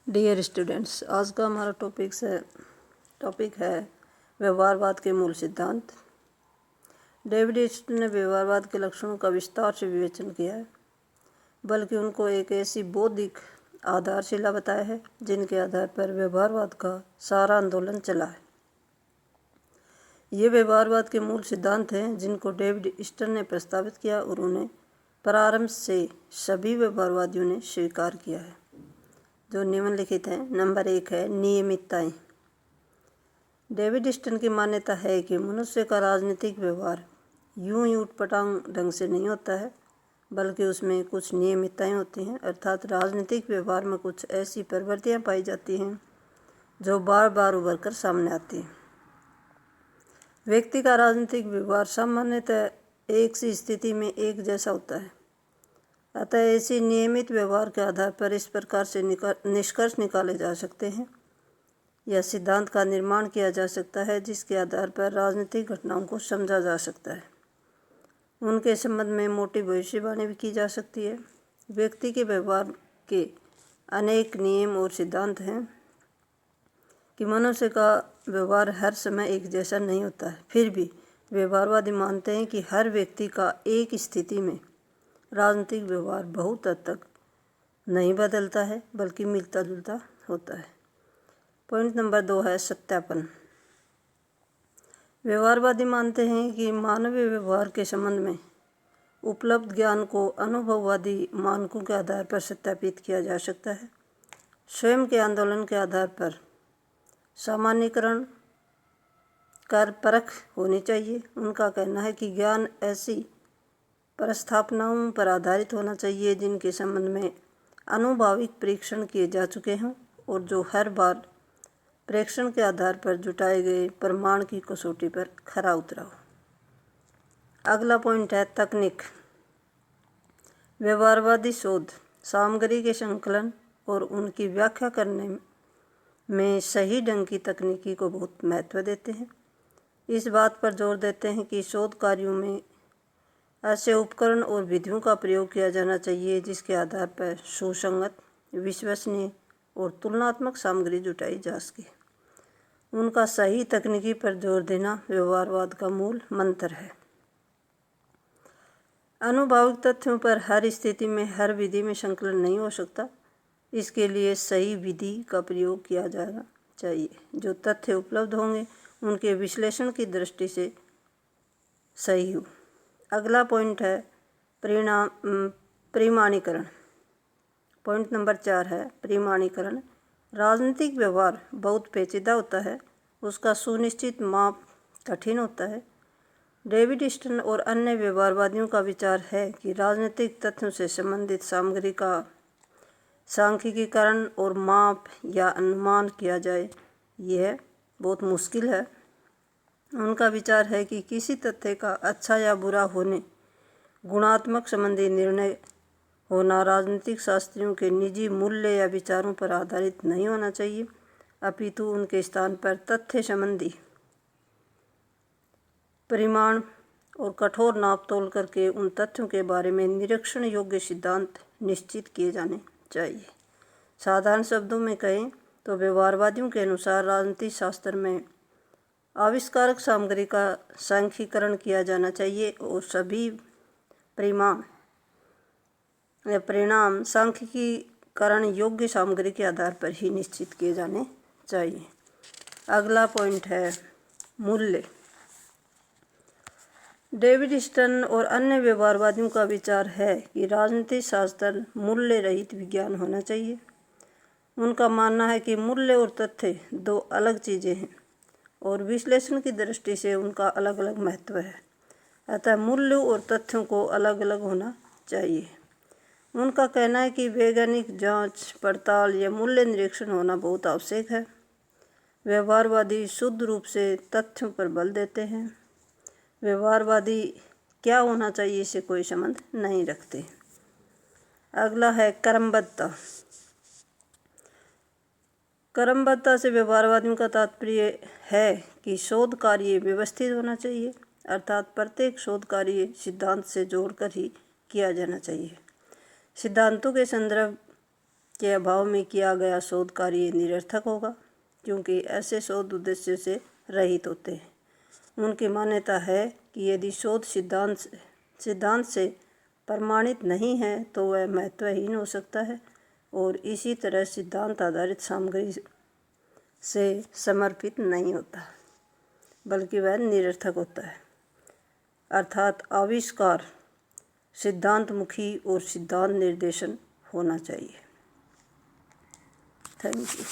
Dear students, आज का हमारा टॉपिक है व्यवहारवाद के मूल सिद्धांत। डेविड ईस्टन ने व्यवहारवाद के लक्षणों का विस्तार से विवेचन किया है, बल्कि उनको एक ऐसी बौद्धिक आधारशिला बताया है जिनके आधार पर व्यवहारवाद का सारा आंदोलन चला है। ये व्यवहारवाद के मूल सिद्धांत हैं जिनको डेविड ईस्टन ने प्रस्तावित किया और उन्हें प्रारंभ से सभी व्यवहारवादियों ने स्वीकार किया है, जो निम्नलिखित हैं। नंबर 1 है नियमितताएं। डेविड ईस्टन की मान्यता है कि मनुष्य का राजनीतिक व्यवहार यूं ही उटपटांग ढंग से नहीं होता है, बल्कि उसमें कुछ नियमितताएं होती हैं। अर्थात राजनीतिक व्यवहार में कुछ ऐसी प्रवृत्तियां पाई जाती हैं जो बार बार उभर कर सामने आती हैं। व्यक्ति का राजनीतिक व्यवहार सामान्यतः एक सी स्थिति में एक जैसा होता है। अतः ऐसी नियमित व्यवहार के आधार पर इस प्रकार से निष्कर्ष निकाले जा सकते हैं या सिद्धांत का निर्माण किया जा सकता है जिसके आधार पर राजनीतिक घटनाओं को समझा जा सकता है। उनके संबंध में मोटी भविष्यवाणी भी की जा सकती है। व्यक्ति के व्यवहार के अनेक नियम और सिद्धांत हैं कि मनुष्य का व्यवहार हर समय एक जैसा नहीं होता है। फिर भी व्यवहारवादी मानते हैं कि हर व्यक्ति का एक स्थिति में राजनीतिक व्यवहार बहुत हद तक नहीं बदलता है, बल्कि मिलता जुलता होता है। पॉइंट नंबर 2 है सत्यापन। व्यवहारवादी मानते हैं कि मानवीय व्यवहार के संबंध में उपलब्ध ज्ञान को अनुभववादी मानकों के आधार पर सत्यापित किया जा सकता है। स्वयं के आंदोलन के आधार पर सामान्यीकरण कर परख होनी चाहिए। उनका कहना है कि ज्ञान ऐसी प्रस्थापनाओं पर आधारित होना चाहिए जिनके संबंध में आनुभाविक परीक्षण किए जा चुके हों और जो हर बार परीक्षण के आधार पर जुटाए गए प्रमाण की कसौटी पर खरा उतरा हो। अगला पॉइंट है तकनीक। व्यवहारवादी शोध सामग्री के संकलन और उनकी व्याख्या करने में सही ढंग की तकनीकी को बहुत महत्व देते हैं। इस बात पर जोर देते हैं कि शोध कार्यों में ऐसे उपकरण और विधियों का प्रयोग किया जाना चाहिए जिसके आधार पर सुसंगत, विश्वसनीय और तुलनात्मक सामग्री जुटाई जा सके। उनका सही तकनीकी पर जोर देना व्यवहारवाद का मूल मंत्र है। आनुभाविक तथ्यों पर हर स्थिति में हर विधि में संकलन नहीं हो सकता। इसके लिए सही विधि का प्रयोग किया जाना चाहिए। जो तथ्य उपलब्ध होंगे उनके विश्लेषण की दृष्टि से सही हो। अगला पॉइंट है परिमाणीकरण। पॉइंट नंबर 4 है परिमाणीकरण। राजनीतिक व्यवहार बहुत पेचीदा होता है, उसका सुनिश्चित माप कठिन होता है। डेविड ईस्टन और अन्य व्यवहारवादियों का विचार है कि राजनीतिक तथ्यों से संबंधित सामग्री का सांख्यिकीकरण और माप या अनुमान किया जाए, यह बहुत मुश्किल है। उनका विचार है कि किसी तथ्य का अच्छा या बुरा होने गुणात्मक संबंधी निर्णय होना राजनीतिक शास्त्रियों के निजी मूल्य या विचारों पर आधारित नहीं होना चाहिए, अपितु उनके स्थान पर तथ्य संबंधी परिमाण और कठोर नापतोल करके उन तथ्यों के बारे में निरीक्षण योग्य सिद्धांत निश्चित किए जाने चाहिए। साधारण शब्दों में कहें तो व्यवहारवादियों के अनुसार राजनीतिक शास्त्र में आविष्कारक सामग्री का सांख्यिकीकरण किया जाना चाहिए और सभी परिणाम सांख्यिकीकरण योग्य सामग्री के आधार पर ही निश्चित किए जाने चाहिए। अगला पॉइंट है मूल्य। डेविड ईस्टन और अन्य व्यवहारवादियों का विचार है कि राजनीतिक शास्त्र मूल्य रहित विज्ञान होना चाहिए। उनका मानना है कि मूल्य और तथ्य दो अलग चीज़ें हैं और विश्लेषण की दृष्टि से उनका अलग अलग महत्व है। अतः मूल्य और तथ्यों को अलग अलग होना चाहिए। उनका कहना है कि वैज्ञानिक जांच पड़ताल या मूल्य निरीक्षण होना बहुत आवश्यक है। व्यवहारवादी शुद्ध रूप से तथ्यों पर बल देते हैं। व्यवहारवादी क्या होना चाहिए इससे कोई संबंध नहीं रखते। अगला है क्रमबद्धता। क्रमबद्धता से व्यवहारवादियों का तात्पर्य है कि शोध कार्य व्यवस्थित होना चाहिए, अर्थात प्रत्येक शोध कार्य सिद्धांत से जोड़कर ही किया जाना चाहिए। सिद्धांतों के संदर्भ के अभाव में किया गया शोध कार्य निरर्थक होगा, क्योंकि ऐसे शोध उद्देश्य से रहित होते हैं। उनकी मान्यता है कि यदि शोध सिद्धांत से प्रमाणित नहीं है तो वह महत्वहीन हो सकता है, और इसी तरह सिद्धांत आधारित सामग्री से समर्पित नहीं होता, बल्कि वह निरर्थक होता है। अर्थात आविष्कार सिद्धांतमुखी और सिद्धांत निर्देशन होना चाहिए। Thank you.